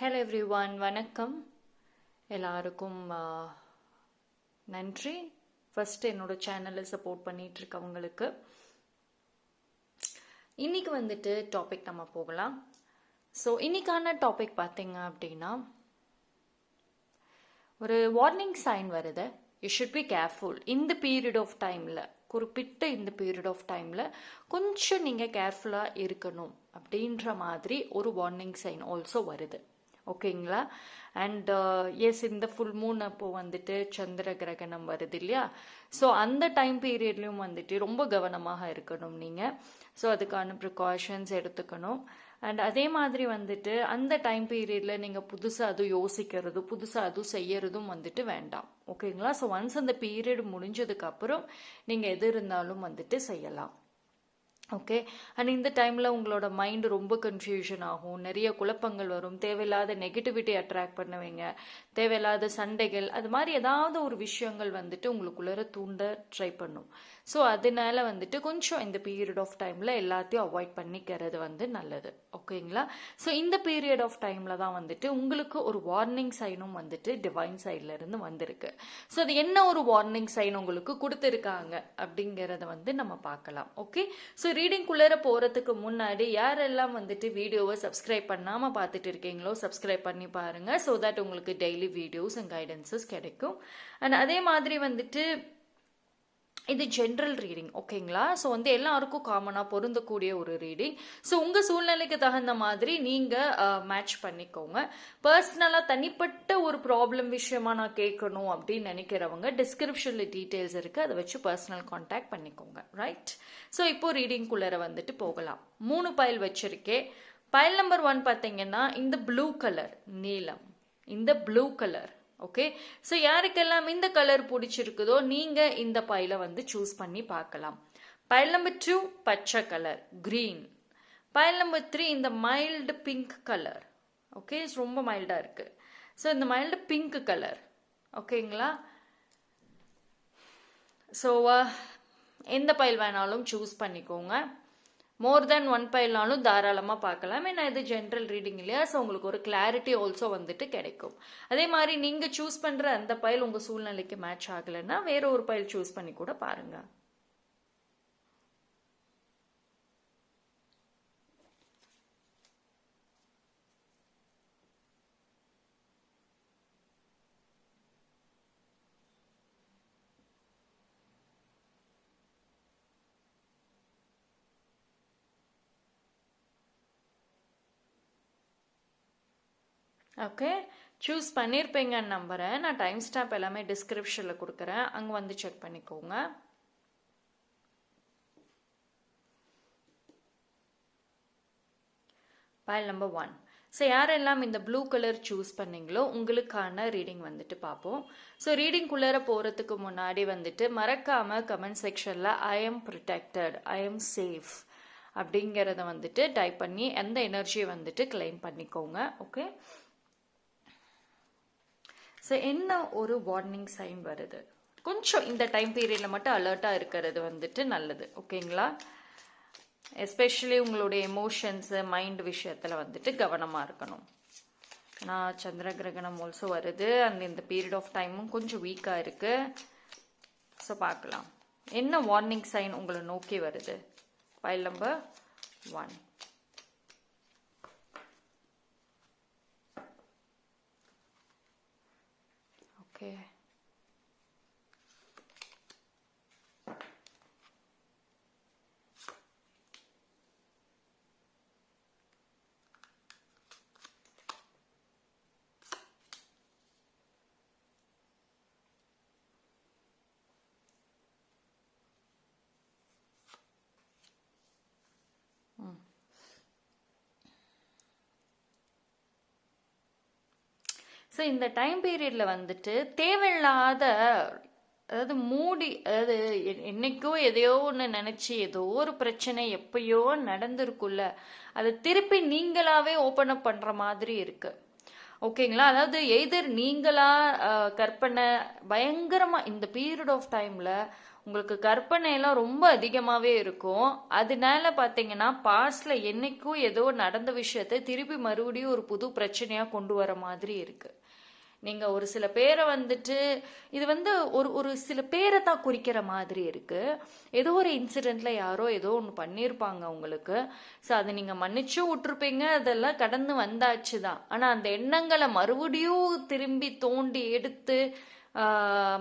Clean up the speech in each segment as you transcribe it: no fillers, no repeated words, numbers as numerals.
Hello everyone, வணக்கம். எல்லாருக்கும் நன்றி. ஃபர்ஸ்ட் என்னோட சேனலை சப்போர்ட் பண்ணிட்டு இருக்கவங்களுக்கு. இன்னைக்கு வந்துட்டு டாபிக் நம்ம போகலாம். ஸோ இன்னைக்கான டாபிக் பார்த்தீங்க அப்படின்னா, ஒரு வார்னிங் சைன் வருது. யூ ஷுட் பி கேர்ஃபுல் இந்த பீரியட் ஆஃப் டைமில், குறிப்பிட்ட இந்த பீரியட் ஆஃப் டைமில் கொஞ்சம் நீங்கள் கேர்ஃபுல்லாக இருக்கணும் அப்படின்ற மாதிரி ஒரு வார்னிங் சைன் ஆல்சோ வருது. ஓகேங்களா? அண்ட் எஸ், இந்த ஃபுல் மூன் அப்போ வந்துட்டு சந்திர கிரகணம் வருது இல்லையா? ஸோ அந்த டைம் பீரியட்லையும் வந்துட்டு ரொம்ப கவனமாக இருக்கணும் நீங்கள். ஸோ அதுக்கான ப்ரிகாஷன்ஸ் எடுத்துக்கணும். அண்ட் அதே மாதிரி வந்துட்டு அந்த டைம் பீரியடில் நீங்கள் புதுசாக அதுவும் யோசிக்கிறது, புதுசாக அதுவும் செய்யறதும் வந்துட்டு வேண்டாம். ஓகேங்களா? ஸோ ஒன்ஸ் அந்த பீரியட் முடிஞ்சதுக்கப்புறம் நீங்கள் எது இருந்தாலும் வந்துட்டு செய்யலாம். ஓகே. அண்ட் இந்த டைமில் உங்களோட மைண்டு ரொம்ப கன்ஃபியூஷன் ஆகும், நிறைய குழப்பங்கள் வரும், தேவையில்லாத நெகட்டிவிட்டி அட்ராக்ட் பண்ணுவீங்க, தேவையில்லாத சண்டைகள், அது மாதிரி ஏதாவது ஒரு விஷயங்கள் வந்துட்டு உங்களுக்குள்ளே தூண்ட ட்ரை பண்ணும். ஸோ அதனால வந்துட்டு கொஞ்சம் இந்த பீரியட் ஆஃப் டைமில் எல்லாத்தையும் அவாய்ட் பண்ணிக்கிறது வந்து நல்லது. ஓகேங்களா? ஸோ இந்த பீரியட் ஆஃப் டைமில் தான் வந்துட்டு உங்களுக்கு ஒரு வார்னிங் சைனும் வந்துட்டு டிவைன் சைட்ல இருந்து வந்திருக்கு. ஸோ அது என்ன ஒரு வார்னிங் சைன் உங்களுக்கு கொடுத்துருக்காங்க அப்படிங்கிறத வந்து நம்ம பார்க்கலாம். ஓகே. ஸோ ரீடிங்குள்ளே போகிறதுக்கு முன்னாடி யாரெல்லாம் வந்துட்டு வீடியோவை சப்ஸ்கிரைப் பண்ணாமல் பார்த்துட்டு இருக்கீங்களோ சப்ஸ்கிரைப் பண்ணி பாருங்கள். ஸோ தட் உங்களுக்கு டெய்லி வீடியோஸ் அண்ட் கைடன்சஸ் கிடைக்கும். அண்ட் அதே மாதிரி வந்துட்டு இது ஜென்ரல் ரீடிங். ஓகேங்களா? ஸோ வந்து எல்லாருக்கும் காமனாக பொருந்தக்கூடிய ஒரு ரீடிங். ஸோ உங்கள் சூழ்நிலைக்கு தகுந்த மாதிரி நீங்கள் மேட்ச் பண்ணிக்கோங்க. பர்சனலாக தனிப்பட்ட ஒரு ப்ராப்ளம் விஷயமா நான் கேட்கணும் அப்படின்னு நினைக்கிறவங்க டிஸ்கிரிப்ஷனில் டீட்டெயில்ஸ் இருக்குது, அதை வச்சு பர்சனல் கான்டாக்ட் பண்ணிக்கோங்க. ரைட்? ஸோ இப்போ ரீடிங்குள்ளே வந்துட்டு போகலாம். 3 பைல் வச்சுருக்கேன். பைல் நம்பர் 1 பார்த்தீங்கன்னா இந்த ப்ளூ கலர், நீலம், இந்த ப்ளூ கலர். ஓகே. ஸோ யாருக்கெல்லாம் இந்த கலர் பிடிச்சிருக்குதோ நீங்கள் இந்த பைலை வந்து சூஸ் பண்ணி பார்க்கலாம். பைல் நம்பர் 2 பச்சை கலர், கிரீன். பைல் நம்பர் 3 இந்த மைல்டு பிங்க் கலர். ஓகே, ரொம்ப மைல்டாக இருக்குது. ஸோ இந்த மைல்டு பிங்க் கலர். ஓகேங்களா? ஸோ எந்த பைல் வேணாலும் சூஸ் பண்ணிக்கோங்க. மோர் தென் 1 பைல்னாலும் தாராளமாக பார்க்கலாம். ஏன்னா இது ஜென்ரல் ரீடிங் இல்லையா? ஸோ உங்களுக்கு ஒரு கிளாரிட்டி ஆல்சோ வந்துட்டு கிடைக்கும். அதே மாதிரி நீங்கள் சூஸ் பண்ணுற அந்த பைல் உங்கள் சூழ்நிலைக்கு மேட்ச் ஆகலைன்னா வேற ஒரு பைல் சூஸ் பண்ணி கூட பாருங்கள். ஓகே, சூஸ் பண்ணியிருப்பீங்கன்னு நம்புகிறேன். நான் டைம் ஸ்டாம்ப் எல்லாமே டிஸ்கிரிப்ஷனில் கொடுக்குறேன், அங்கே வந்து செக் பண்ணிக்கோங்க. File number 1. ஸோ யாரெல்லாம் இந்த ப்ளூ கலர் சூஸ் பண்ணீங்களோ உங்களுக்கான ரீடிங் வந்துட்டு பார்ப்போம். ஸோ ரீடிங்குள்ளே போகிறதுக்கு முன்னாடி வந்துட்டு மறக்காமல் கமெண்ட் செக்ஷனில் I am protected, I am safe அப்படிங்கிறத வந்துட்டு டைப் பண்ணி அந்த எனர்ஜியை வந்துட்டு கிளைம் பண்ணிக்கோங்க. ஓகே. ஸோ என்ன ஒரு வார்னிங் சைன் வருது, கொஞ்சம் இந்த டைம் பீரியடில் மட்டும் அலர்ட்டாக இருக்கிறது வந்துட்டு நல்லது. ஓகேங்களா? எஸ்பெஷலி உங்களுடைய எமோஷன்ஸு, மைண்ட் விஷயத்தில் வந்துட்டு கவனமாக இருக்கணும். நான் சந்திர கிரகணம் ஆல்சோ வருது, அண்ட் இந்த பீரியட் ஆஃப் டைமும் கொஞ்சம் வீக்காக இருக்குது. ஸோ பார்க்கலாம் என்ன வார்னிங் சைன் உங்களை நோக்கி வருது. File number 1. ஓகே. ஸோ இந்த டைம் பீரியடில் வந்துட்டு தேவையில்லாத, அதாவது மூடி, அதாவது என்னைக்கோ எதையோ ஒன்று நினச்சி ஏதோ ஒரு பிரச்சனை எப்பயோ நடந்திருக்குல்ல, அதை திருப்பி நீங்களாவே ஓப்பன் அப் பண்ணுற மாதிரி இருக்குது. ஓகேங்களா? அதாவது எய்தர் நீங்களா கற்பனை பயங்கரமா இந்த பீரியட் ஆஃப் டைம்ல உங்களுக்கு கற்பனை எல்லாம் ரொம்ப அதிகமாவே இருக்கும். அதனால பாத்தீங்கன்னா பாஸ்ட்ல என்னைக்கும் ஏதோ நடந்த விஷயத்தை திருப்பி மறுபடியும் ஒரு புது பிரச்சனையா கொண்டு வர மாதிரி இருக்கு. நீங்க ஒரு சில பேரை வந்துட்டு இது வந்து ஒரு ஒரு சில பேரை தான் குறிக்கிற மாதிரி இருக்கு. ஏதோ ஒரு இன்சிடென்ட்ல யாரோ ஏதோ ஒன்று பண்ணியிருப்பாங்க உங்களுக்கு. ஸோ அதை நீங்க மன்னிச்சும் விட்டுருப்பீங்க, அதெல்லாம் கடந்து வந்தாச்சு தான். ஆனா அந்த எண்ணங்களை மறுபடியும் திரும்பி தோண்டி எடுத்து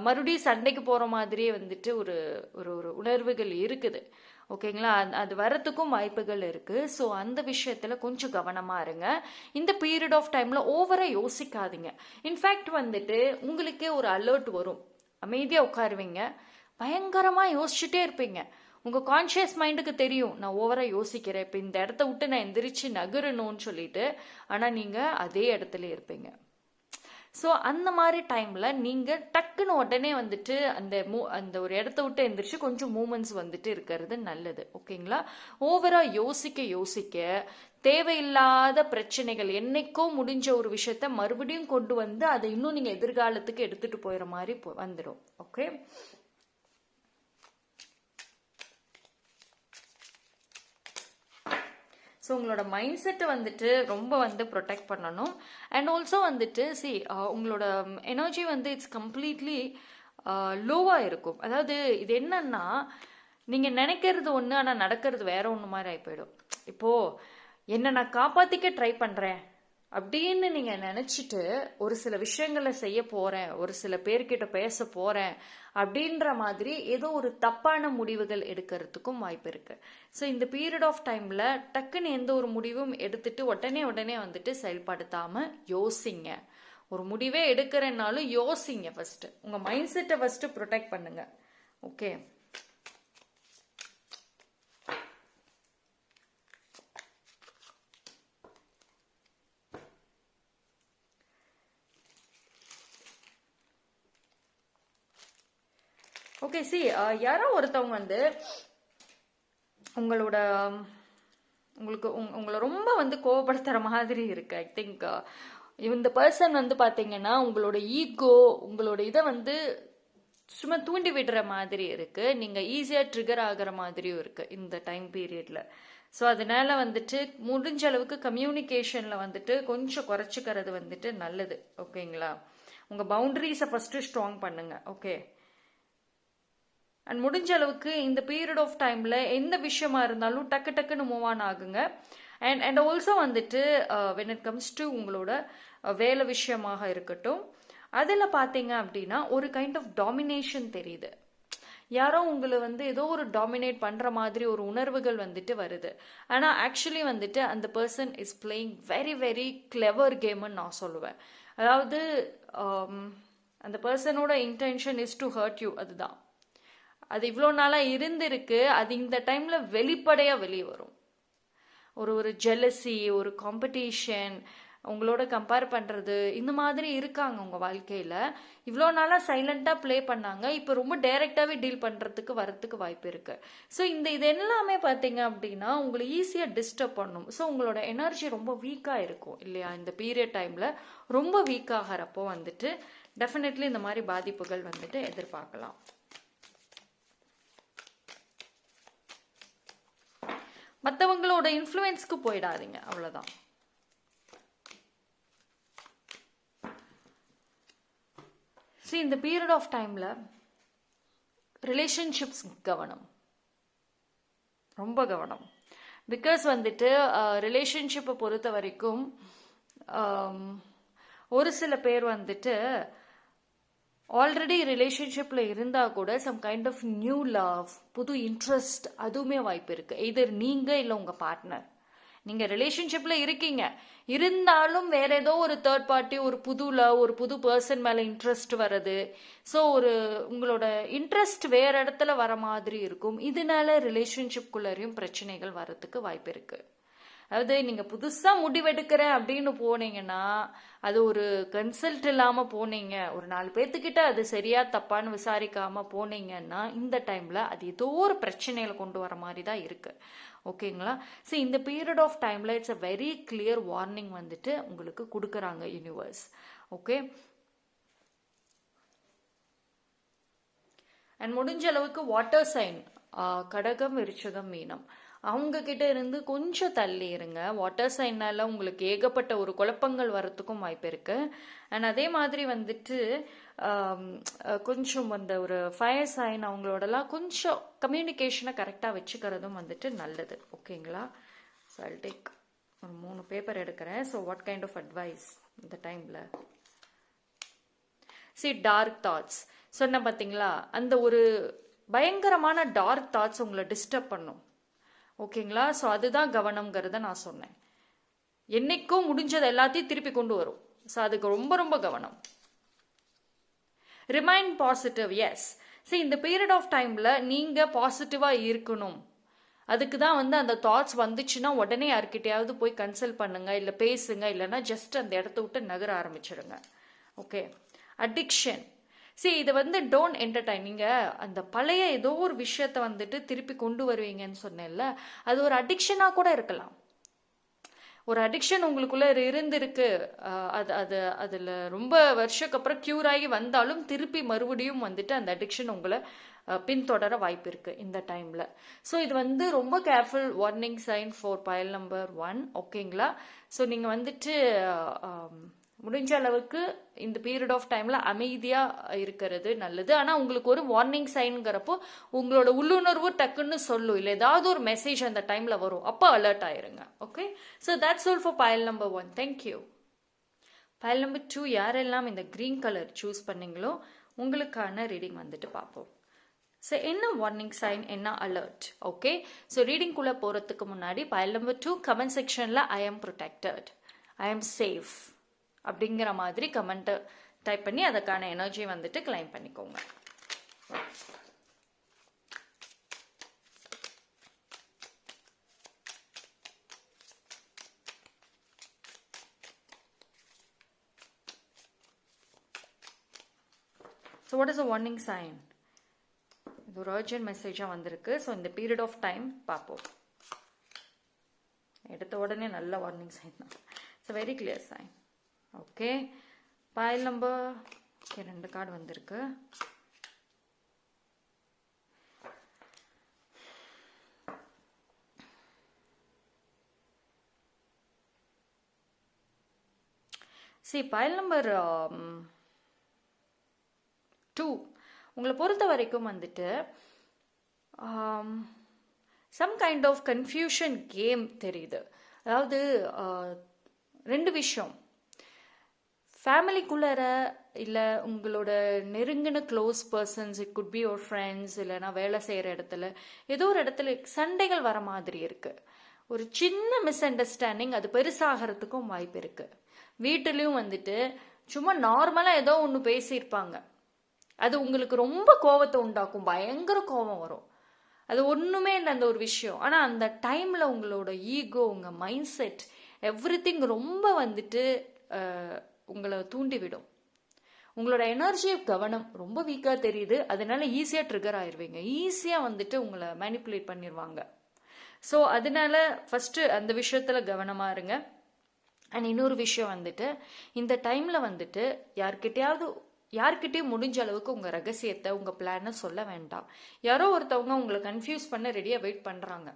மறுபடியும் சண்டைக்கு போற மாதிரியே வந்துட்டு ஒரு ஒரு ஒரு உணர்வுகள் இருக்குது. ஓகேங்களா? அது வரத்துக்கும் வாய்ப்புகள் இருக்கு. ஸோ அந்த விஷயத்துல கொஞ்சம் கவனமா இருங்க. இந்த பீரியட் ஆஃப் டைம்ல ஓவரா யோசிக்காதீங்க. இன்ஃபேக்ட் வந்துட்டு உங்களுக்கே ஒரு அலர்ட் வரும். அமைதியா உட்காருவீங்க, பயங்கரமா யோசிச்சுட்டே இருப்பீங்க. உங்க கான்சியஸ் மைண்டுக்கு தெரியும் நான் ஓவரா யோசிக்கிறேன், இப்ப இந்த இடத்த விட்டு நான் எந்திரிச்சு நகரணும்னு சொல்லிட்டு. ஆனா நீங்க அதே இடத்துல இருப்பீங்க. ஸோ அந்த மாதிரி டைம்ல நீங்க டக்குன்னு உடனே வந்துட்டு அந்த ஒரு இடத்த விட்டு எந்திரிச்சு கொஞ்சம் மூமெண்ட்ஸ் வந்துட்டு இருக்கிறது நல்லது. ஓகேங்களா? ஓவரா யோசிக்க தேவையில்லாத பிரச்சனைகள், என்னைக்கோ முடிஞ்ச ஒரு விஷயத்த மறுபடியும் கொண்டு வந்து அதை இன்னும் நீங்க எதிர்காலத்துக்கு எடுத்துட்டு போயிற மாதிரி வந்துடும். ஓகே? ஸோ உங்களோட மைண்ட் செட்டை வந்துட்டு ரொம்ப வந்து ப்ரொடெக்ட் பண்ணணும். அண்ட் ஆல்சோ வந்துட்டு உங்களோட எனர்ஜி வந்து இட்ஸ் கம்ப்ளீட்லி லோவாக இருக்கும். அதாவது இது என்னன்னா, நீங்கள் நினைக்கிறது ஒன்று ஆனால் நடக்கிறது வேற ஒன்று மாதிரி ஆகி போயிடும். இப்போது என்னை நான் காப்பாற்றிக்க ட்ரை பண்ணுறேன் அப்படின்னு நீங்க நினைச்சிட்டு ஒரு சில விஷயங்களை செய்ய போறேன், ஒரு சில பேர்கிட்ட பேச போறேன் அப்படின்ற மாதிரி ஏதோ ஒரு தப்பான முடிவுகள் எடுக்கிறதுக்கும் வாய்ப்பு இருக்கு. ஸோ இந்த பீரியட் ஆஃப் டைம்ல டக்குன்னு எந்த ஒரு முடிவும் எடுத்துட்டு உடனே வந்துட்டு செயல்படுத்தாம யோசிங்க. ஒரு முடிவே எடுக்கிறேன்னாலும் யோசிங்க. ஃபர்ஸ்ட் உங்க மைண்ட் செட்டை ஃபர்ஸ்ட் ப்ரொடெக்ட் பண்ணுங்க. ஓகே? ஓகே. யாரோ ஒருத்தவங்க வந்து உங்களை ரொம்ப வந்து கோவப்படுத்துற மாதிரி இருக்கு. ஐ திங்க் இந்த பர்சன் வந்து பாத்தீங்கன்னா உங்களோட ஈகோ, உங்களோட இதை வந்து சும்மா தூண்டி விடுற மாதிரி இருக்கு. நீங்க ஈஸியா ட்ரிகர் ஆகிற மாதிரியும் இருக்கு இந்த டைம் பீரியட்ல. ஸோ அதனால வந்துட்டு முடிஞ்ச அளவுக்கு கம்யூனிகேஷன்ல வந்துட்டு கொஞ்சம் குறைச்சிக்கிறது வந்துட்டு நல்லது. ஓகேங்களா? உங்க பவுண்டரிஸை ஃபர்ஸ்ட் ஸ்ட்ராங் பண்ணுங்க. ஓகே? அண்ட் முடிஞ்ச அளவுக்கு இந்த பீரியட் ஆஃப் டைம்ல எந்த விஷயமா இருந்தாலும் டக்குன்னு மூவ் ஆன் ஆகுங்க. அண்ட் ஆல்சோ வந்துட்டு வென் இட் கம்ஸ் டு உங்களோட வேலை விஷயமாக இருக்கட்டும், அதில் பார்த்தீங்க அப்படின்னா ஒரு கைண்ட் ஆஃப் டாமினேஷன் தெரியுது. யாரோ உங்களை வந்து ஏதோ ஒரு டாமினேட் பண்ற மாதிரி ஒரு உணர்வுகள் வந்துட்டு வருது. ஆனால் ஆக்சுவலி வந்துட்டு அந்த person is playing very very clever கேம்னு நான் சொல்லுவேன். அதாவது அந்த பர்சனோட intention is to hurt you. அதுதான் அது இவ்வளோ நாளாக இருந்திருக்கு. அது இந்த டைம்ல வெளிப்படையாக வெளியே வரும். ஒரு ஜெலசி, ஒரு காம்படிஷன், உங்களோட கம்பேர் பண்ணுறது, இந்த மாதிரி இருக்காங்க உங்கள் வாழ்க்கையில். இவ்வளோ நாளாக சைலண்ட்டாக ப்ளே பண்ணாங்க, இப்போ ரொம்ப டைரெக்டாகவே டீல் பண்ணுறதுக்கு வரத்துக்கு வாய்ப்பு இருக்குது. ஸோ இது எல்லாமே பார்த்தீங்க அப்படின்னா உங்களை ஈஸியாக டிஸ்டர்ப் பண்ணும். ஸோ உங்களோட எனர்ஜி ரொம்ப வீக்காக இருக்கும் இல்லையா? இந்த பீரியட் டைமில் ரொம்ப வீக் ஆகிறப்போ வந்துட்டு டெஃபினெட்லி இந்த மாதிரி பாதிப்புகள் வந்துட்டு எதிர்பார்க்கலாம். மற்றவங்களோட இன்ஃப்ளூயன்ஸ்க்கு போயிடாதீங்க, அவ்வளோதான். இந்த பீரியட் ஆஃப் டைம்ல ரிலேஷன்ஷிப்ஸ் கவனம், ரொம்ப கவனம். பிகாஸ் வந்துட்டு ரிலேஷன்ஷிப்பை பொறுத்த வரைக்கும் ஒரு சில பேர் வந்துட்டு ஆல்ரெடி ரிலேஷன்ஷிப்ல இருந்தா கூட some kind of new love, புது இன்ட்ரெஸ்ட், அதுவுமே வாய்ப்பு இருக்கு. எதர் நீங்க இல்லை உங்க பார்ட்னர். நீங்க ரிலேஷன்ஷிப்ல இருக்கீங்க, இருந்தாலும் வேற ஏதோ ஒரு தேர்ட் பார்ட்டி, ஒரு புது லவ், ஒரு புது பர்சன் மேல இன்ட்ரெஸ்ட் வருது. ஸோ உங்களோட இன்ட்ரெஸ்ட் வேற இடத்துல வர மாதிரி இருக்கும். இதனால ரிலேஷன்ஷிப்குள்ளரையும் பிரச்சனைகள் வரதுக்கு வாய்ப்பு இருக்கு. அதாவது நீங்க புதுசா முடிவெடுக்கிறேன் அப்படின்னு போனீங்கன்னா அது ஒரு கன்சல்ட் இல்லாம போனீங்க, ஒரு 4 பேர்த்துக்கிட்ட அது சரியா தப்பான்னு விசாரிக்காம போனீங்கன்னா இந்த டைம்ல அது ஏதோ ஒரு பிரச்சனையில கொண்டு வர மாதிரி தான் இருக்கு. ஓகேங்களா? ஸோ இந்த பீரியட் ஆஃப் டைம்ல it's a very clear warning வந்துட்டு உங்களுக்கு கொடுக்குறாங்க யூனிவர்ஸ். ஓகே, அண்ட் முடிஞ்ச அளவுக்கு வாட்டர் சைன், கடகம், விருச்சகம், மீனம், அவங்க கிட்ட இருந்து கொஞ்சம் தள்ளி இருங்க. வாட்டர் சைனால உங்களுக்கு ஏகப்பட்ட ஒரு குழப்பங்கள் வரத்துக்கும் வாய்ப்பு இருக்கு. அண்ட் அதே மாதிரி வந்துட்டு கொஞ்சம் அந்த ஒரு ஃபயர் சைன் அவங்களோடலாம் கொஞ்சம் கம்யூனிகேஷனை கரெக்டாக வச்சுக்கிறதும் வந்துட்டு நல்லது. ஓகேங்களா? ஸோ ஐ டேக் ஒரு 3 பேப்பர் எடுக்கிறேன். So what kind of advice இந்த டைமில்? டார்க் தாட்ஸ் சொன்ன பார்த்தீங்களா, அந்த ஒரு பயங்கரமான டார்க் தாட்ஸ் உங்களை டிஸ்டர்ப் பண்ணும். ஓகேங்களா? ஸோ அதுதான் கவனம்ங்கிறத நான் சொன்னேன். என்னைக்கும் முடிஞ்சது எல்லாத்தையும் திருப்பி கொண்டு வரும். ஸோ அதுக்கு ரொம்ப ரொம்ப கவனம். Remain positive. எஸ், இந்த பீரியட் ஆஃப் டைம்ல நீங்க பாசிட்டிவா இருக்கணும். அதுக்கு தான் வந்து அந்த தாட்ஸ் வந்துச்சுன்னா உடனே யார்கிட்டயாவது போய் கன்சல்ட் பண்ணுங்க, இல்லை பேசுங்க, இல்லைன்னா ஜஸ்ட் அந்த இடத்த விட்டு நகர ஆரம்பிச்சிடுங்க. Okay, addiction. இது வந்து டோன்ட் என்டர்டைன். நீங்க அந்த பழைய ஏதோ ஒரு விஷயத்த வந்துட்டு திருப்பி கொண்டு வருவீங்கன்னு சொன்னேன்ல, அது ஒரு அடிக்ஷனா கூட இருக்கலாம். ஒரு அடிக்ஷன் உங்களுக்குள்ள இருந்திருக்கு, அது அது அதுல ரொம்ப வருஷத்துக்கு அப்புறம் கியூர் ஆகி வந்தாலும் திருப்பி மறுபடியும் வந்துட்டு அந்த அடிக்ஷன் உங்களை பின்தொடர வாய்ப்பு இருக்கு இந்த டைம்ல. ஸோ இது வந்து ரொம்ப careful warning sign for pile number 1. ஓகேங்களா? ஸோ நீங்க வந்துட்டு முடிஞ்ச அளவுக்கு இந்த பீரியட் ஆஃப் டைம்ல அமைதியா இருக்கிறது நல்லது. ஆனா உங்களுக்கு ஒரு வார்னிங் சைன்ங்கிறப்போ உங்களோட உள்ளுணர்வு டக்குன்னு சொல்லும், இல்லை ஏதாவது ஒரு மெசேஜ் அந்த டைம்ல வரும், அப்போ அலர்ட் ஆயிருங்க. Okay, so that's all for pile number 1. Thank you. File number 2 யாரெல்லாம் இந்த கிரீன் கலர் சூஸ் பண்ணீங்களோ உங்களுக்கான ரீடிங் வந்துட்டு பார்ப்போம். ஸோ என்ன வார்னிங் சைன், என்ன அலர்ட்? ஓகே, ஸோ ரீடிங்குள்ளே போகிறதுக்கு முன்னாடி பைல் நம்பர் 2 கமெண்ட் செக்ஷனில் ஐ ஆம் ப்ரொடெக்டட், ஐ ஆம் சேஃப் அப்படிங்கிற மாதிரி கமெண்ட்டை டைப் பண்ணி அதுக்கான எனர்ஜி வந்துட்டு கிளைம் பண்ணிக்கோங்க. So what is a warning sign? இது ஒரு அர்ஜென்ட் மெசேஜாக வந்திருக்கு. ஸோ இந்த பீரியட் ஆஃப் டைம் பார்ப்போம். எடுத்த உடனே நல்ல வார்னிங் சைன் தான். It's very clear sign. Okay, pile number 2 card வந்திருக்கு. பைல் நம்பர் 2 உங்களை பொறுத்த வரைக்கும் வந்துட்டு some kind of confusion game தெரியுது. அதாவது 2 விஷயம், ஃபேமிலிக்குள்ளார இல்லை உங்களோட நெருங்கின close persons, it could be your friends, இல்லைனா வேலை செய்கிற இடத்துல ஏதோ ஒரு இடத்துல சண்டைகள் வர மாதிரி இருக்கு. ஒரு சின்ன மிஸ் அண்டர்ஸ்டாண்டிங் அது பெருசாகிறதுக்கும் வாய்ப்பு இருக்கு. வீட்டிலையும் வந்துட்டு சும்மா நார்மலாக ஏதோ ஒன்று பேசியிருப்பாங்க, அது உங்களுக்கு ரொம்ப கோபத்தை உண்டாக்கும், பயங்கர கோபம் வரும். அது ஒன்றுமே இல்லை அந்த ஒரு விஷயம். ஆனால் அந்த டைமில் உங்களோட ஈகோ, உங்கள் மைண்ட் செட், எவ்ரிதிங் ரொம்ப வந்துட்டு உங்களை தூண்டிவிடும். உங்களோட எனர்ஜி கவனம் ரொம்ப வீக்காக தெரியுது, அதனால ஈஸியாக ட்ரிகர் ஆயிடுவீங்க, ஈஸியாக வந்துட்டு உங்களை மேனிப்புலேட் பண்ணிடுவாங்க. ஸோ அதனால ஃபஸ்ட்டு அந்த விஷயத்தில் கவனமாக இருங்க. அண்ட் இன்னொரு விஷயம் வந்துட்டு இந்த டைமில் வந்துட்டு யார்கிட்டயும் முடிஞ்ச அளவுக்கு உங்கள் ரகசியத்தை, உங்கள் பிளானை சொல்ல வேண்டாம். யாரோ ஒருத்தவங்க உங்களை கன்ஃபியூஸ் பண்ண ரெடியாக வெயிட் பண்ணுறாங்க.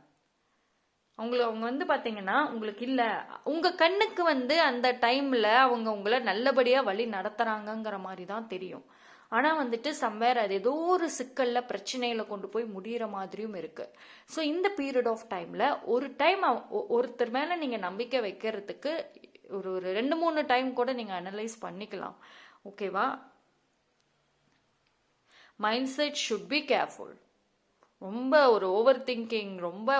அவங்க வந்து பார்த்தீங்கன்னா உங்களுக்கு இல்லை, உங்கள் கண்ணுக்கு வந்து அந்த டைமில் அவங்க உங்களை நல்லபடியாக வழி நடத்துகிறாங்கங்கிற மாதிரி தான் தெரியும். ஆனால் வந்துட்டு சம்வேர் அது ஏதோ ஒரு சிக்கலில் பிரச்சனையில் கொண்டு போய் முடிகிற மாதிரியும் இருக்குது. ஸோ இந்த பீரியட் ஆஃப் டைமில் ஒரு டைம் ஒருத்தர் மேலே நீங்கள் நம்பிக்கை வைக்கிறதுக்கு ஒரு 2-3 டைம் கூட நீங்கள் அனலைஸ் பண்ணிக்கலாம். ஓகேவா? Mind set should be careful. ரொம்ப ஒரு ஓவர் திங்கிங், ரொம்ப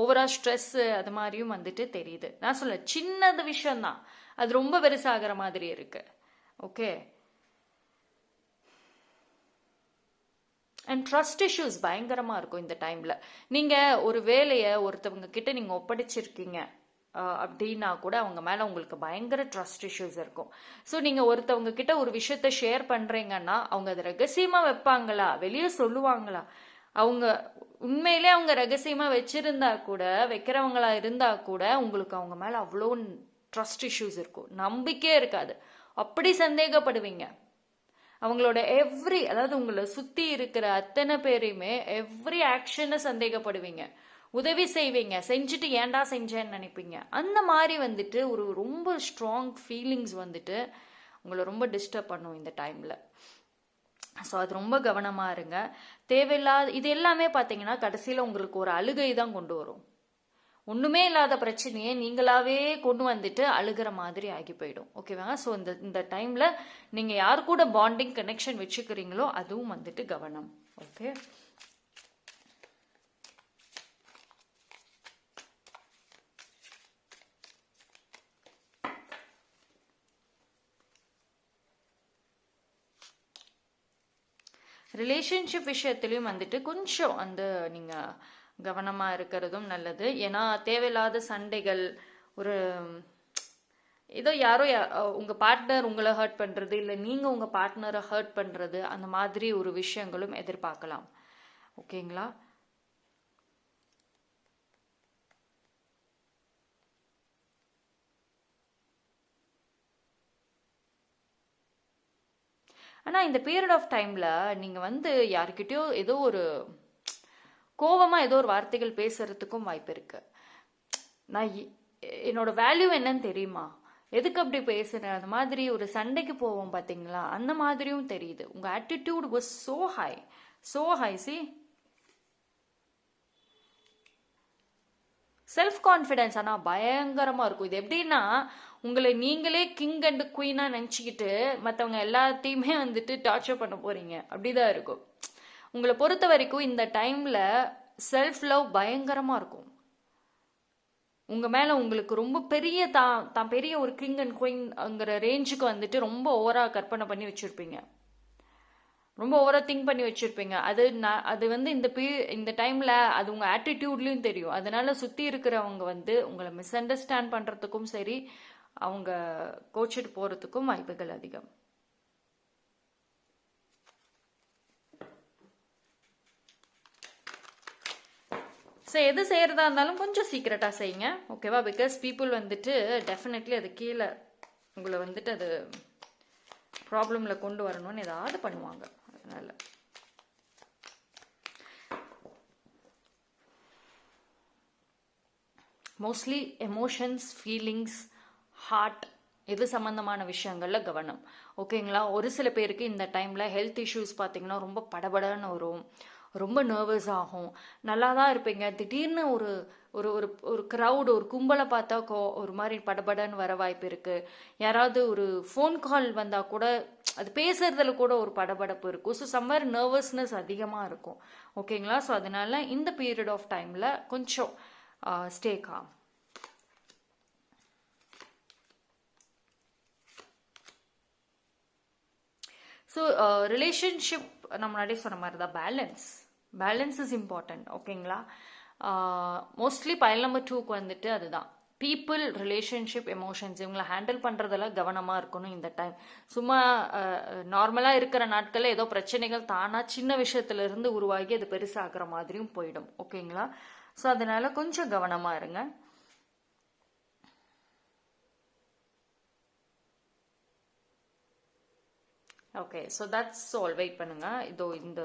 ஓவரா ஸ்ட்ரெஸ்ஸு அது மாதிரியும் வந்துட்டு தெரியுது. நான் சொல்ல சின்னது விஷயம்தான், அது ரொம்ப பெருசாகிற மாதிரி இருக்கு. ஓகே, அண்ட் ட்ரஸ்ட் இஷ்யூஸ் பயங்கரமாக இருக்கும் இந்த டைமில். நீங்கள் ஒரு வேலையை ஒருத்தவங்க கிட்ட நீங்கள் ஒப்படைச்சிருக்கீங்க அப்படின்னா கூட அவங்க மேலே உங்களுக்கு பயங்கர ட்ரஸ்ட் இஷ்யூஸ் இருக்கும். ஸோ நீங்கள் ஒருத்தவங்க கிட்ட ஒரு விஷயத்த ஷேர் பண்ணுறீங்கன்னா அவங்க அதை ரகசியமாக வைப்பாங்களா, வெளியே சொல்லுவாங்களா? அவங்க உண்மையிலே அவங்க ரகசியமாக வச்சிருந்தா கூட, வைக்கிறவங்களா இருந்தா கூட உங்களுக்கு அவங்க மேலே அவ்வளோ ட்ரஸ்ட் இஷ்யூஸ் இருக்கும், நம்பிக்கையே இருக்காது, அப்படி சந்தேகப்படுவீங்க. அவங்களோட அதாவது உங்களை சுற்றி இருக்கிற அத்தனை பேரையுமே எவ்ரி ஆக்ஷனை சந்தேகப்படுவீங்க, உதவி செய்வீங்க, செஞ்சுட்டு ஏன்டா செஞ்சேன்னு நினைப்பீங்க. அந்த மாதிரி வந்துட்டு ஒரு ரொம்ப ஸ்ட்ராங் ஃபீலிங்ஸ் வந்துட்டு உங்களை ரொம்ப டிஸ்டர்ப் பண்ணும் இந்த டைமில். ஸோ அது ரொம்ப கவனமாக இருங்க. தேவையில்லாத இது எல்லாமே பார்த்தீங்கன்னா கடைசியில் உங்களுக்கு ஒரு அழுகை தான் கொண்டு வரும். ஒன்றுமே இல்லாத பிரச்சனையை நீங்களாவே கொண்டு வந்துட்டு அழுகிற மாதிரி ஆகி போயிடும். ஓகேவாங்க? ஸோ இந்த டைமில் நீங்கள் யார் கூட பாண்டிங் கனெக்ஷன் வச்சுக்கிறீங்களோ அதுவும் வந்துட்டு கவனம். ஓகே, ரிலேஷன்ஷிப் விஷயத்துலையும் வந்துட்டு கொஞ்சம் நீங்கள் கவனமாக இருக்கிறதும் நல்லது. ஏன்னா தேவையில்லாத சண்டைகள், ஒரு ஏதோ யாரோ உங்கள் பார்ட்னர் உங்களை ஹர்ட் பண்ணுறது, இல்லை நீங்கள் உங்கள் பார்ட்னரை ஹர்ட் பண்ணுறது, அந்த மாதிரி ஒரு விஷயங்களும் எதிர்பார்க்கலாம். ஓகேங்களா? ஆனால் இந்த பீரியட் ஆஃப் டைமில் நீங்கள் யாருக்கிட்டயோ ஏதோ ஒரு கோபமாக ஏதோ ஒரு வார்த்தைகள் பேசுறதுக்கும் வாய்ப்பு இருக்கு. நான் என்னோட வேல்யூ என்னன்னு தெரியுமா, எதுக்கு அப்படி பேசுறேன், அந்த மாதிரி ஒரு சண்டைக்கு போவோம் பார்த்தீங்களா, அந்த மாதிரியும் தெரியுது. உங்கள் attitude was so high. C, self confidence ஆனால் பயங்கரமாக இருக்கும். இது எப்படின்னா உங்களை நீங்களே கிங் அண்ட் குயினாக நினச்சிக்கிட்டு மற்றவங்க எல்லாத்தையுமே வந்துட்டு டார்ச்சர் பண்ண போறீங்க, அப்படிதான் இருக்கும். உங்களை பொறுத்த வரைக்கும் இந்த டைமில் செல்ஃப் லவ் பயங்கரமாக இருக்கும். உங்கள் மேலே உங்களுக்கு ரொம்ப பெரிய தான் பெரிய ஒரு கிங் அண்ட் குயின்ங்கிற ரேஞ்சுக்கு வந்துட்டு ரொம்ப ஓவராக கற்பனை பண்ணி வச்சுருப்பீங்க, ரொம்ப ஓவராக திங்க் பண்ணி வச்சுருப்பீங்க. அது இந்த டைமில் அது உங்கள் ஆட்டிடியூட்லேயும் தெரியும். அதனால சுற்றி இருக்கிறவங்க உங்களை மிஸ் அண்டர்ஸ்டாண்ட் பண்ணுறதுக்கும் சரி, அவங்க கோச்சிட்டு போகிறதுக்கும் வாய்ப்புகள் அதிகம். ஸோ எது செய்கிறதா இருந்தாலும் கொஞ்சம் சீக்கிரட்டாக செய்யுங்க. ஓகேவா? பிகாஸ் பீப்புள் வந்துட்டு டெஃபினெட்லி அது கீழே உங்களை வந்துட்டு அது ப்ராப்ளமில் கொண்டு வரணும்னு ஏதாவது பண்ணுவாங்க. அதனால் மோஸ்ட்லி எமோஷன்ஸ், ஃபீலிங்ஸ், ஹார்ட், இது சம்மந்தமான விஷயங்களில் கவனம். ஓகேங்களா? ஒரு சில பேருக்கு இந்த டைமில் ஹெல்த் இஷ்யூஸ் பார்த்தீங்கன்னா ரொம்ப படபடன்னு வரும், ரொம்ப நர்வஸ் ஆகும். நல்லா தான் இருப்பீங்க, திடீர்னு ஒரு ஒரு ஒரு ஒரு க்ரௌடு, ஒரு கும்பலை பார்த்தா ஒரு மாதிரி படபடன்னு வர வாய்ப்பு இருக்குது. யாராவது ஒரு ஃபோன் கால் வந்தால் கூட அது பேசுறதுல கூட ஒரு படபடப்பு இருக்கும். ஸோ சம்வேர் நர்வஸ்னஸ் அதிகமாக இருக்கும். ஓகேங்களா? ஸோ அதனால இந்த பீரியட் ஆஃப் டைமில் கொஞ்சம் ஸ்டே காம். ஸோ ரிலேஷன்ஷிப் நம்ம முன்னாடியே சொன்ன மாதிரி தான் பேலன்ஸ் இஸ் இம்பார்ட்டன்ட். ஓகேங்களா? மோஸ்ட்லி பைல் நம்பர் 2க்கு வந்துட்டு அதுதான் பீப்புள், ரிலேஷன்ஷிப், எமோஷன்ஸ், இவங்களை ஹேண்டில் பண்ணுறதெல்லாம் கவனமாக இருக்கணும் இந்த டைம். சும்மா நார்மலாக இருக்கிற நாட்களில் ஏதோ பிரச்சனைகள் தானாக சின்ன விஷயத்துலேருந்து உருவாகி அது பெருசாகிற மாதிரியும் போயிடும். ஓகேங்களா? ஸோ அதனால கொஞ்சம் கவனமாக இருங்க. Okay, so that's all. Wait பண்ணுங்க. இதோ இந்த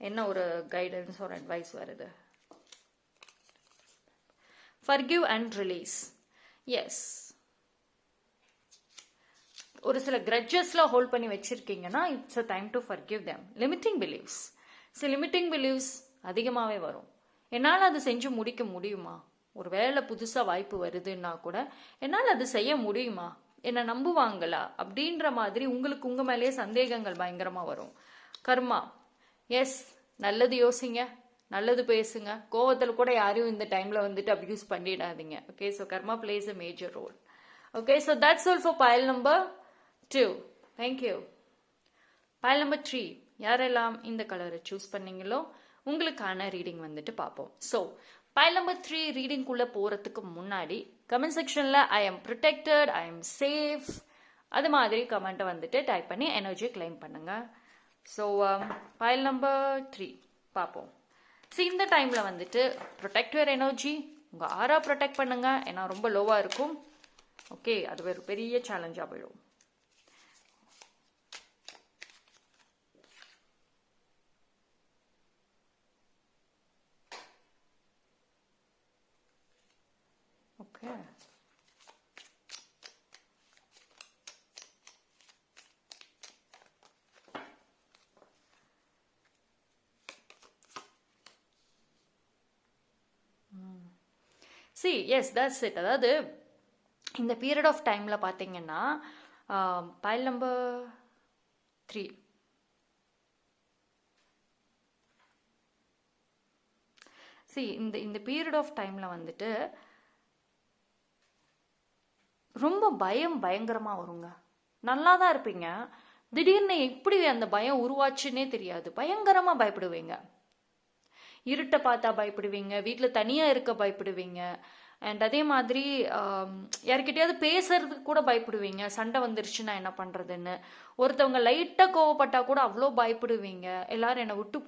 என்ன ஒரு கைடன்ஸ் ஒரு அட்வைஸ் வருது. Forgive and release. எஸ், ஒரு சில கிரட்ஜஸ்லாம் ஹோல்ட் பண்ணி வச்சிருக்கீங்கன்னா it's a time to forgive them. Limiting beliefs அதிகமாகவே வரும். என்னால் அது செஞ்சு முடிக்க முடியுமா, ஒரு வேளை புதுசாக வாய்ப்பு வருதுன்னா கூட என்னால் அது செய்ய முடியுமா, என்னை நம்புவாங்களா அப்படின்ற மாதிரி உங்களுக்கு உங்க மேலேயே சந்தேகங்கள் பயங்கரமா வரும். கர்மா. எஸ், நல்லது யோசிங்க, நல்லது பேசுங்க, கோவத்தில் கூட யாரையும் இந்த டைம்ல வந்துட்டு அப்யூஸ் பண்ணிடாதீங்க. Okay, so karma place a major role. Okay, so that's all for pile number 2. Thank you. File number 3, யாரெல்லாம் இந்த கலரை சூஸ் பண்ணீங்களோ உங்களுக்கான ரீடிங் வந்துட்டு பார்ப்போம். ஸோ பைல் நம்பர் 3 ரீடிங்குள்ளே போகிறதுக்கு முன்னாடி கமெண்ட் செக்ஷனில் I am protected, I am safe, அது மாதிரி கமெண்ட்டை வந்துட்டு டைப் பண்ணி எனர்ஜியை கிளைம் பண்ணுங்க. ஸோ பைல் நம்பர் 3 பார்ப்போம். ஸோ இந்த டைமில் வந்துட்டு ப்ரொடெக்ட் யுவர் எனர்ஜி, உங்கள் ஆரா ப்ரொடெக்ட் பண்ணுங்க. ஏன்னா ரொம்ப லோவாக இருக்கும். ஓகே, அது ஒரு பெரிய சேலஞ்சாக போயிடும். Okay, see, yes, that's it. அதாவது இந்த பீரியட் ஆஃப் டைமில் பார்த்தீங்கன்னா பைல் நம்பர் 3 இந்த பீரியட் ஆஃப் டைமில் வந்துட்டு ரொம்ப பயங்கரமாக வருங்க. நல்லா தான் இருப்பீங்க, திடீர்னு எப்படி அந்த பயம் உருவாச்சுன்னே தெரியாது. பயங்கரமாக பயப்படுவீங்க. இருட்டை பார்த்தா பயப்படுவீங்க, வீட்டில் தனியாக இருக்க பயப்படுவீங்க. அண்ட் அதே மாதிரி யார்கிட்டயாவது பேசுறதுக்கு கூட பயப்படுவீங்க. சண்டை வந்துருச்சுன்னா என்ன பண்ணுறதுன்னு. ஒருத்தவங்க லைட்டாக கோவப்பட்டா கூட அவ்வளோ பயப்படுவீங்க. எல்லாரும் என்னை விட்டு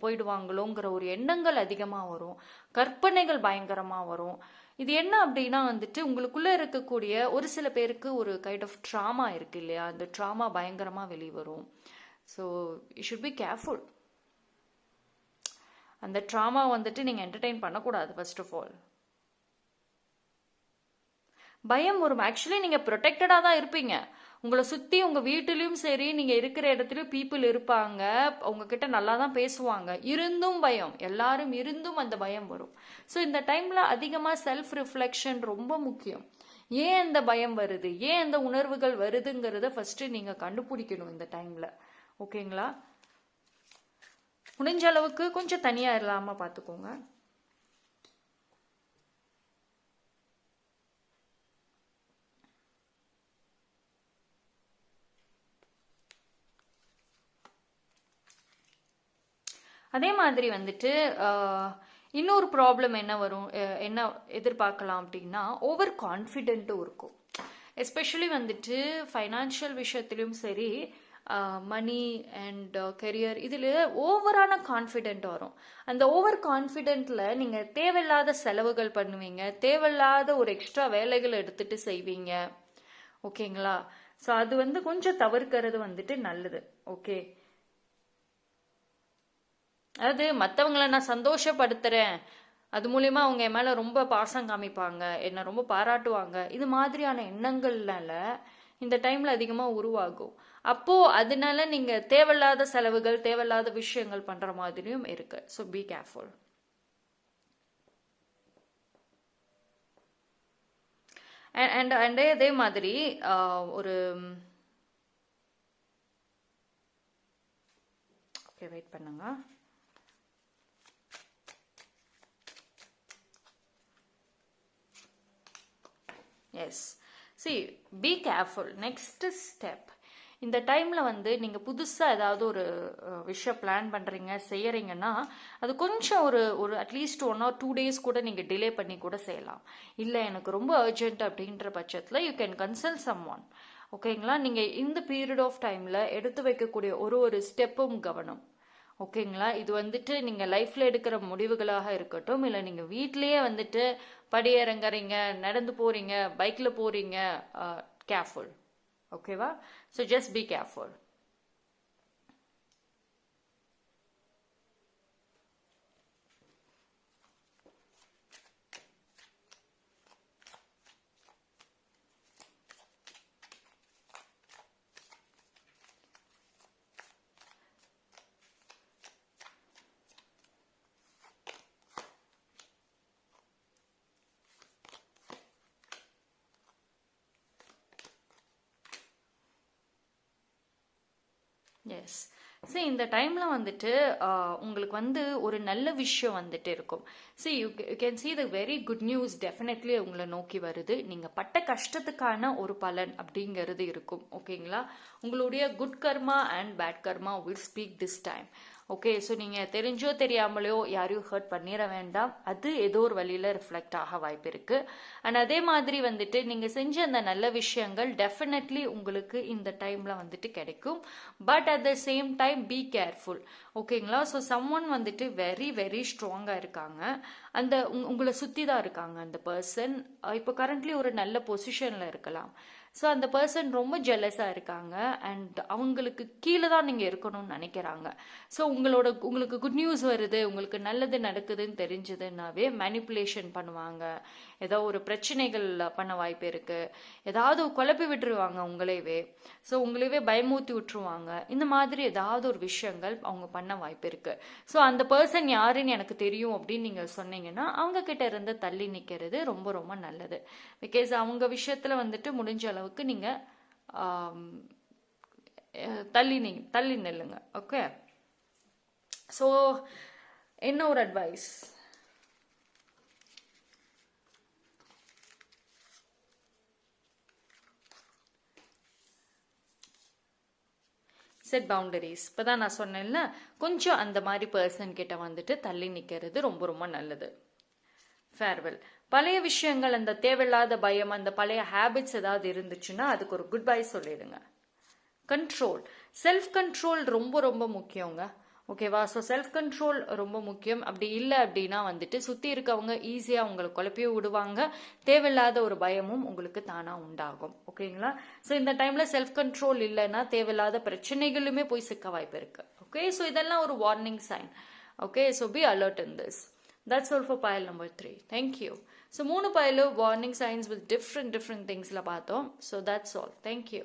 போயிடுவாங்களோங்கிற ஒரு எண்ணங்கள் அதிகமாக வரும். கற்பனைகள் பயங்கரமாக வரும். இது என்ன அப்படின்னா வந்துட்டு உங்களுக்குள்ளே இருக்கக்கூடிய ஒரு சில பேருக்கு ஒரு கைண்ட் ஆஃப் ட்ராமா இருக்கு இல்லையா, அந்த ட்ராமா பயங்கரமாக வெளிவரும். So you should be careful. அந்த ட்ராமா வந்துட்டு நீங்கள் என்டர்டெயின் பண்ணக்கூடாது. ஃபர்ஸ்ட் ஆஃப் ஆல் பயம் வரும். ஆக்சுவலி நீங்கள் ப்ரொடெக்டடாக தான் இருப்பீங்க. உங்களை சுற்றி உங்கள் வீட்டிலையும் சரி, நீங்கள் இருக்கிற இடத்துலையும் பீப்புள் இருப்பாங்க, உங்ககிட்ட நல்லா தான் பேசுவாங்க. இருந்தும் பயம், எல்லாரும் இருந்தும் அந்த பயம் வரும். ஸோ இந்த டைமில் அதிகமாக செல்ஃப் ரிஃப்ளெக்ஷன் ரொம்ப முக்கியம். ஏன் அந்த பயம் வருது, ஏன் அந்த உணர்வுகள் வருதுங்கிறத ஃபஸ்ட்டு நீங்கள் கண்டுபிடிக்கணும் இந்த டைமில். ஓகேங்களா? முடிஞ்ச அளவுக்கு கொஞ்சம் தனியாக இல்லாமல் பார்த்துக்கோங்க. அதே மாதிரி வந்துட்டு இன்னொரு ப்ராப்ளம் என்ன வரும், என்ன எதிர்பார்க்கலாம் அப்படின்னா ஓவர் கான்ஃபிடென்ட்டும் இருக்கும். எஸ்பெஷலி வந்துட்டு ஃபைனான்ஷியல் விஷயத்துலையும் சரி, மணி அண்ட் கெரியர், இதில் ஓவரான கான்ஃபிடென்ட் வரும். அந்த ஓவர் கான்ஃபிடென்ட்டில் நீங்கள் தேவையில்லாத செலவுகள் பண்ணுவீங்க, தேவையில்லாத ஒரு எக்ஸ்ட்ரா வேலைகளை எடுத்துகிட்டு செய்வீங்க. ஓகேங்களா? ஸோ அது வந்து கொஞ்சம் தவிர்க்கிறது வந்துட்டு நல்லது. ஓகே, அதாவது மற்றவங்களை நான் சந்தோஷப்படுத்துகிறேன், அது மூலிமா அவங்க என் மேலே ரொம்ப பாசம் காமிப்பாங்க, என்னை ரொம்ப பாராட்டுவாங்க, இது மாதிரியான எண்ணங்கள்னால இந்த டைமில் அதிகமாக உருவாகும். அப்போது அதனால நீங்கள் தேவையில்லாத செலவுகள், தேவையில்லாத விஷயங்கள் பண்ணுற மாதிரியும் இருக்கு. So be careful. அண்ட் அதே மாதிரி ஒரு ஓகே, வெயிட் பண்ணுங்க. Yes, see, be careful. Next step, இந்த டைமில் வந்து நீங்கள் புதுசாக ஏதாவது ஒரு விஷயம் பிளான் பண்ணுறீங்க, செய்கிறீங்கன்னா அது கொஞ்சம் ஒரு அட்லீஸ்ட் 1 or 2 days கூட நீங்கள் டிலே பண்ணி கூட செய்யலாம். இல்லை எனக்கு ரொம்ப அர்ஜென்ட் அப்படின்ற பட்சத்தில் you can consult someone. ஓகேங்களா? நீங்கள் இந்த பீரியட் ஆஃப் டைமில் எடுத்து வைக்கக்கூடிய ஒரு ஸ்டெப்பும் கவனம். ஓகேங்களா? இது வந்துட்டு நீங்கள் லைஃப்பில் எடுக்கிற முடிவுகளாக இருக்கட்டும், இல்லை நீங்கள் வீட்லேயே வந்துட்டு படியிறங்குறீங்க, நடந்து போகிறீங்க, பைக்கில் போகிறீங்க, கேர்ஃபுல். ஓகேவா? So just be careful. Yes, சரி, இந்த டைமில் வந்துட்டு உங்களுக்கு வந்து ஒரு நல்ல விஷயம் வந்துட்டு இருக்கும். சரி, you can see the very good news definitely உங்களை நோக்கி வருது. நீங்கள் பட்ட கஷ்டத்துக்கான ஒரு பலன் அப்படிங்கிறது இருக்கும். ஓகேங்களா? உங்களுடைய good karma and bad karma will speak this time. Okay, so நீங்கள் தெரிஞ்சோ தெரியாமலையோ யாரையும் ஹர்ட் பண்ணிட வேண்டாம். அது ஏதோ ஒரு வழியில் ரிஃப்ளெக்ட் ஆக வாய்ப்பு இருக்குது. அண்ட் அதே மாதிரி வந்துட்டு நீங்கள் செஞ்ச அந்த நல்ல விஷயங்கள் டெஃபினெட்லி உங்களுக்கு இந்த டைமில் வந்துட்டு கிடைக்கும். But at the same time be careful. ஓகேங்களா? ஸோ சம்ஒன் வந்துட்டு வெரி வெரி ஸ்ட்ராங்காக இருக்காங்க. அந்த உங்களை சுற்றி தான் இருக்காங்க அந்த பர்சன். இப்போ கரண்ட்லி ஒரு நல்ல பொசிஷனில் இருக்கலாம். ஸோ அந்த பர்சன் ரொம்ப ஜெலஸாக இருக்காங்க அண்ட் அவங்களுக்கு கீழே தான் நீங்கள் இருக்கணும்னு நினைக்கிறாங்க. ஸோ உங்களுக்கு குட் நியூஸ் வருது, உங்களுக்கு நல்லது நடக்குதுன்னு தெரிஞ்சதுன்னாவே மேனிப்புலேஷன் பண்ணுவாங்க. ஏதோ ஒரு பிரச்சனைகள் பண்ண வாய்ப்பு இருக்குது. ஏதாவது குழப்பி விட்டுருவாங்க உங்களையவே. ஸோ உங்களையவே பயமூத்தி விட்டுருவாங்க. இந்த மாதிரி ஏதாவது ஒரு விஷயங்கள் அவங்க பண்ண வாய்ப்பு இருக்குது. ஸோ அந்த பர்சன் யாருன்னு எனக்கு தெரியும் அப்படின்னு நீங்கள் சொன்னீங்கன்னா அவங்க கிட்ட இருந்து தள்ளி நிற்கிறது ரொம்ப ரொம்ப நல்லது. பிகாஸ் அவங்க விஷயத்தில் வந்துட்டு முடிஞ்ச அளவுக்கு நீங்கள் தள்ளி நில்லுங்க. ஓகே, ஸோ என்ன ஒரு அட்வைஸ்? Set boundaries. இப்போ தான் நான் சொன்னேன்ல, கொஞ்சம் அந்த மாதிரி பர்சன் கிட்ட வந்துட்டு தள்ளி நிற்கிறது ரொம்ப ரொம்ப நல்லது. ஃபேர்வெல். பழைய விஷயங்கள், அந்த தேவையில்லாத பயம், அந்த பழைய ஹேபிட்ஸ் ஏதாவது இருந்துச்சுன்னா அதுக்கு ஒரு குட் பை சொல்லிடுங்க. கண்ட்ரோல், செல்ஃப் கண்ட்ரோல் ரொம்ப ரொம்ப முக்கியங்க. ஓகேவா? ஸோ செல்ஃப் கண்ட்ரோல் ரொம்ப முக்கியம். அப்படி இல்லை அப்படின்னா வந்துட்டு சுற்றி இருக்கவங்க ஈஸியாக உங்களை குழப்பியும் விடுவாங்க. தேவையில்லாத ஒரு பயமும் உங்களுக்கு தானாக உண்டாகும். ஓகேங்களா? ஸோ இந்த டைமில் செல்ஃப் கண்ட்ரோல் இல்லைன்னா தேவையில்லாத பிரச்சனைகளுமே போய் சிக்க வாய்ப்பு இருக்கு. ஓகே, ஸோ இதெல்லாம் ஒரு warning sign. Okay, so be alert in this. That's all for pile number 3. Thank you. So 3 pile warning signs with different things la paathom. So that's all. Thank you.